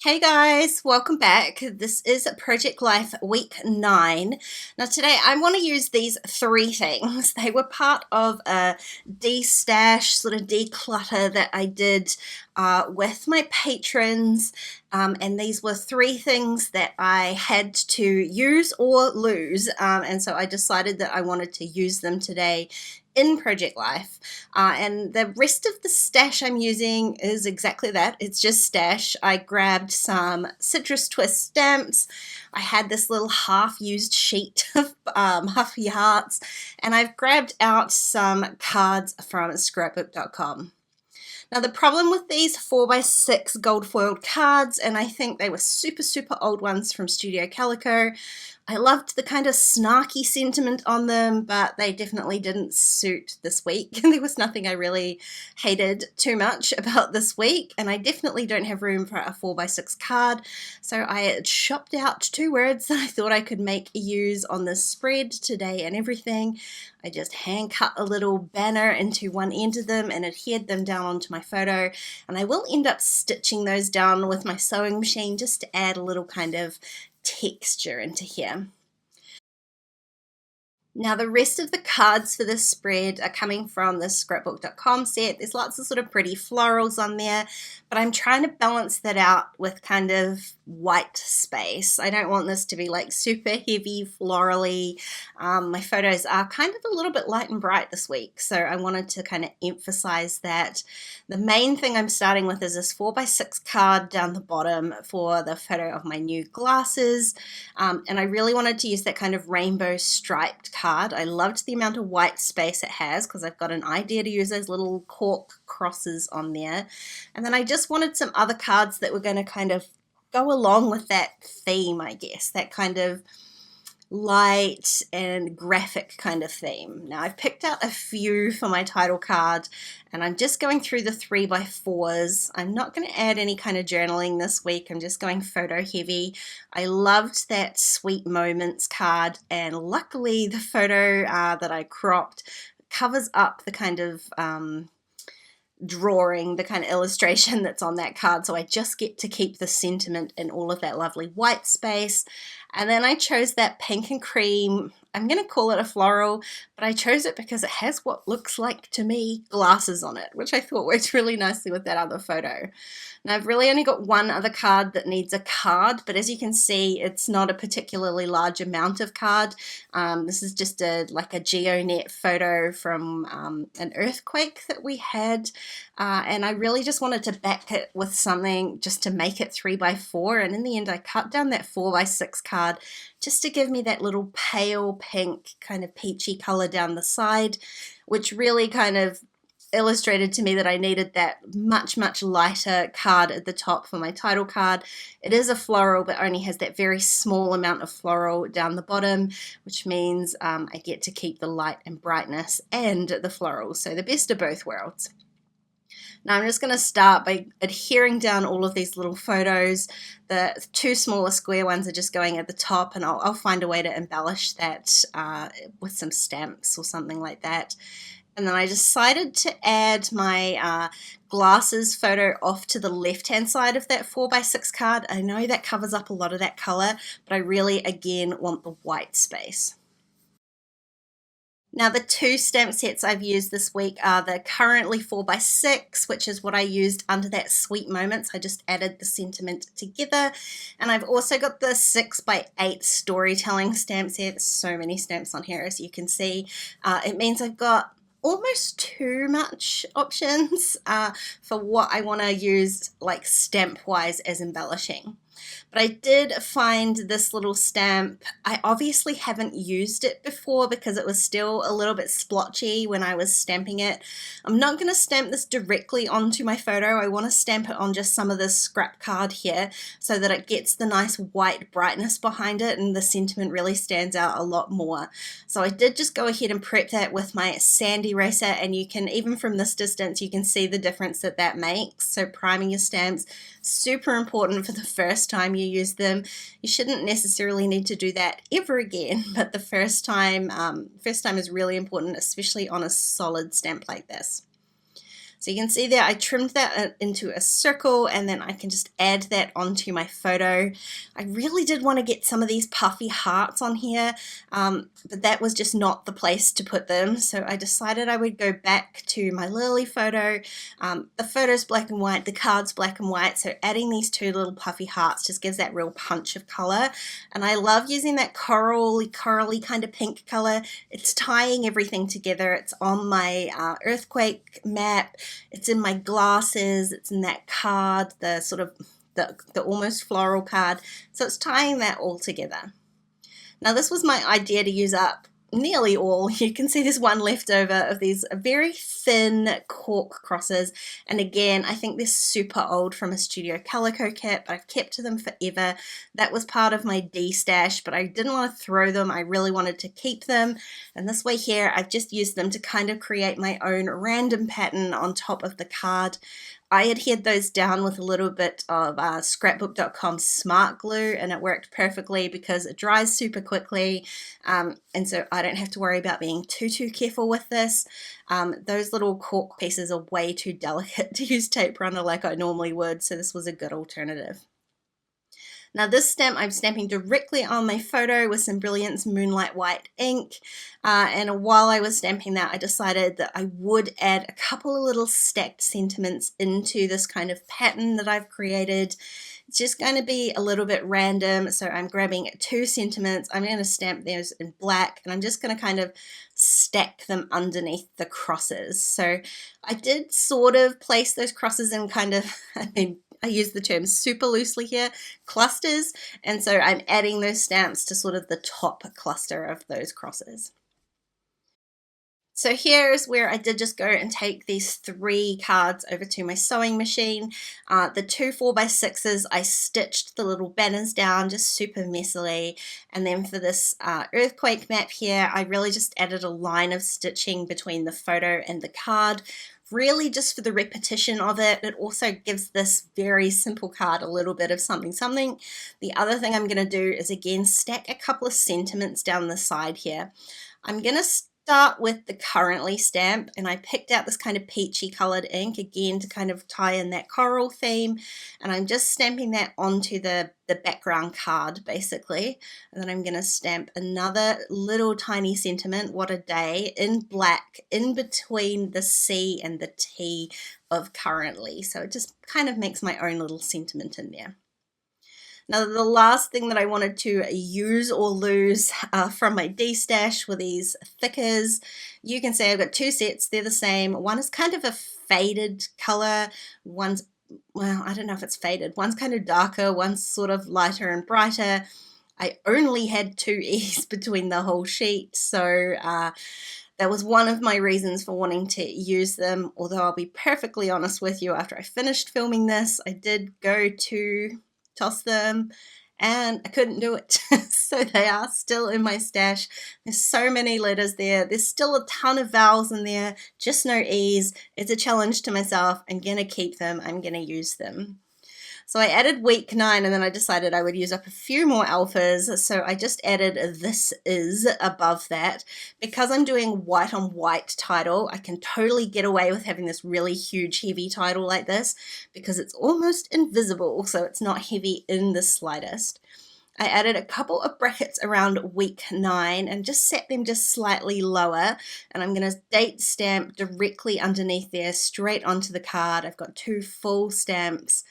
Hey guys, welcome back. This is Project Life week 9. Now today I want to use these 3 things. They were part of a destash, sort of declutter that I did with my patrons, and these were 3 things that I had to use or lose, and so I decided that I wanted to use them today in Project Life. And the rest of the stash I'm using is exactly that. It's just stash. I grabbed some citrus twist stamps. I had this little half-used sheet of Huffy Hearts, and I've grabbed out some cards from scrapbook.com. Now the problem with these 4x6 gold foiled cards, and I think they were super old ones from Studio Calico, I loved the kind of snarky sentiment on them, but they definitely didn't suit this week. There was nothing I really hated too much about this week, and I definitely don't have room for a 4x6 card, so I shopped out 2 words that I thought I could make use on this spread today and everything. I just hand cut a little banner into one end of them and adhered them down onto my photo, and I will end up stitching those down with my sewing machine just to add a little kind of texture into here. Now the rest of the cards for this spread are coming from the scrapbook.com set. There's lots of sort of pretty florals on there, but I'm trying to balance that out with kind of white space. I don't want this to be like super heavy florally. My photos are kind of a little bit light and bright this week, so I wanted to kind of emphasize that. The main thing I'm starting with is this 4x6 card down the bottom for the photo of my new glasses, and I really wanted to use that kind of rainbow striped card. I loved the amount of white space it has because I've got an idea to use those little cork crosses on there, and then I just wanted some other cards that were going to kind of go along with that theme, I guess, that kind of light and graphic kind of theme. Now I've picked out a few for my title card, and I'm just going through the 3x4s. I'm not going to add any kind of journaling this week. I'm just going photo heavy. I loved that Sweet Moments card, and luckily the photo that I cropped covers up the kind of drawing, the kind of illustration that's on that card, so I just get to keep the sentiment in all of that lovely white space. And then I chose that pink and cream, I'm going to call it a floral, but I chose it because it has what looks like to me glasses on it, which I thought worked really nicely with that other photo. Now I've really only got one other card that needs a card, but as you can see, it's not a particularly large amount of card. This is just like a GeoNet photo from an earthquake that we had, and I really just wanted to back it with something just to make it 3x4, and in the end I cut down that 4x6 card just to give me that little pale pink kind of peachy color down the side, which really kind of illustrated to me that I needed that much lighter card at the top for my title card. It is a floral, but only has that very small amount of floral down the bottom, which means I get to keep the light and brightness and the floral, so the best of both worlds. Now I'm just going to start by adhering down all of these little photos. The 2 smaller square ones are just going at the top, and I'll find a way to embellish that with some stamps or something like that. And then I decided to add my glasses photo off to the left-hand side of that 4x6 card. I know that covers up a lot of that color, but I really, again, want the white space. Now the 2 stamp sets I've used this week are the currently 4x6, which is what I used under that Sweet Moments. I just added the sentiment together. And I've also got the 6x8 storytelling stamp set. So many stamps on here, as you can see. It means I've got almost too much options for what I want to use like stamp-wise as embellishing. But I did find this little stamp. I obviously haven't used it before because it was still a little bit splotchy when I was stamping it. I'm not going to stamp this directly onto my photo. I want to stamp it on just some of this scrap card here so that it gets the nice white brightness behind it and the sentiment really stands out a lot more. So I did just go ahead and prep that with my sand eraser, and you can, even from this distance, you can see the difference that that makes. So priming your stamps, super important for the first time you use them. You shouldn't necessarily need to do that ever again, but the first time is really important, especially on a solid stamp like this. So you can see there I trimmed that into a circle, and then I can just add that onto my photo. I really did want to get some of these puffy hearts on here, but that was just not the place to put them. So I decided I would go back to my lily photo. The photo's black and white, the card's black and white, so adding these two little puffy hearts just gives that real punch of color. And I love using that corally kind of pink color. It's tying everything together. It's on my earthquake map. It's in my glasses, it's in that card, the sort of the almost floral card. So it's tying that all together. Now this was my idea to use up nearly all. You can see there's one left over of these very thin cork crosses, and again I think they're super old from a Studio Calico kit, but I've kept to them forever. That was part of my destash, but I didn't want to throw them. I really wanted to keep them, and this way here I've just used them to kind of create my own random pattern on top of the card. I adhered those down with a little bit of scrapbook.com smart glue, and it worked perfectly because it dries super quickly, and so I don't have to worry about being too careful with this. Those little cork pieces are way too delicate to use tape runner like I normally would, so this was a good alternative. Now this stamp I'm stamping directly on my photo with some Brilliance Moonlight White ink, and while I was stamping that I decided that I would add a couple of little stacked sentiments into this kind of pattern that I've created. It's just going to be a little bit random, so I'm grabbing two sentiments, I'm going to stamp those in black, and I'm just going to kind of stack them underneath the crosses. So I did sort of place those crosses in kind of, I use the term super loosely here, clusters, and so I'm adding those stamps to sort of the top cluster of those crosses. So here's where I did just go and take these three cards over to my sewing machine. The two 4x6s, I stitched the little banners down just super messily, and then for this earthquake map here, I really just added a line of stitching between the photo and the card, really just for the repetition of it. It also gives this very simple card a little bit of something. The other thing I'm going to do is again stack a couple of sentiments down the side here. I'm going to start with the currently stamp, and I picked out this kind of peachy colored ink again to kind of tie in that coral theme, and I'm just stamping that onto the background card basically, and then I'm going to stamp another little tiny sentiment, what a day, in black in between the C and the T of currently, so it just kind of makes my own little sentiment in there. Now the last thing that I wanted to use or lose from my destash were these thickers. You can see I've got two sets, they're the same. One is kind of a faded color, one's, well, I don't know if it's faded, one's kind of darker, one's sort of lighter and brighter. I only had 2 E's between the whole sheet, so that was one of my reasons for wanting to use them, although I'll be perfectly honest with you, after I finished filming this, I did go to toss them and I couldn't do it. So they are still in my stash. There's so many letters there. There's still a ton of vowels in there, just no E's. It's a challenge to myself. I'm going to keep them. I'm going to use them. So I added week 9, and then I decided I would use up a few more alphas, so I just added this is above that. Because I'm doing white on white title, I can totally get away with having this really huge heavy title like this because it's almost invisible, so it's not heavy in the slightest. I added a couple of brackets around week 9 and just set them just slightly lower, and I'm going to date stamp directly underneath there straight onto the card. I've got 2 full stamps.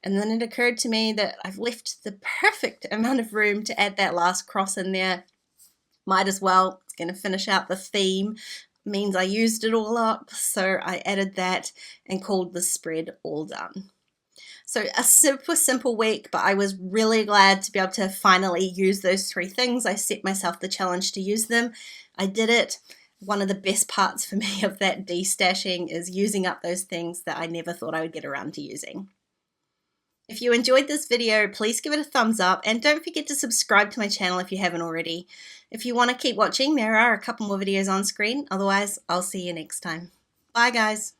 And then it occurred to me that I've left the perfect amount of room to add that last cross in there. Might as well. It's going to finish out the theme. Means I used it all up. So I added that and called the spread all done. So a super simple week, but I was really glad to be able to finally use those 3 things. I set myself the challenge to use them. I did it. One of the best parts for me of that destashing is using up those things that I never thought I would get around to using. If you enjoyed this video, please give it a thumbs up, and don't forget to subscribe to my channel if you haven't already. If you want to keep watching, there are a couple more videos on screen. Otherwise, I'll see you next time. Bye guys.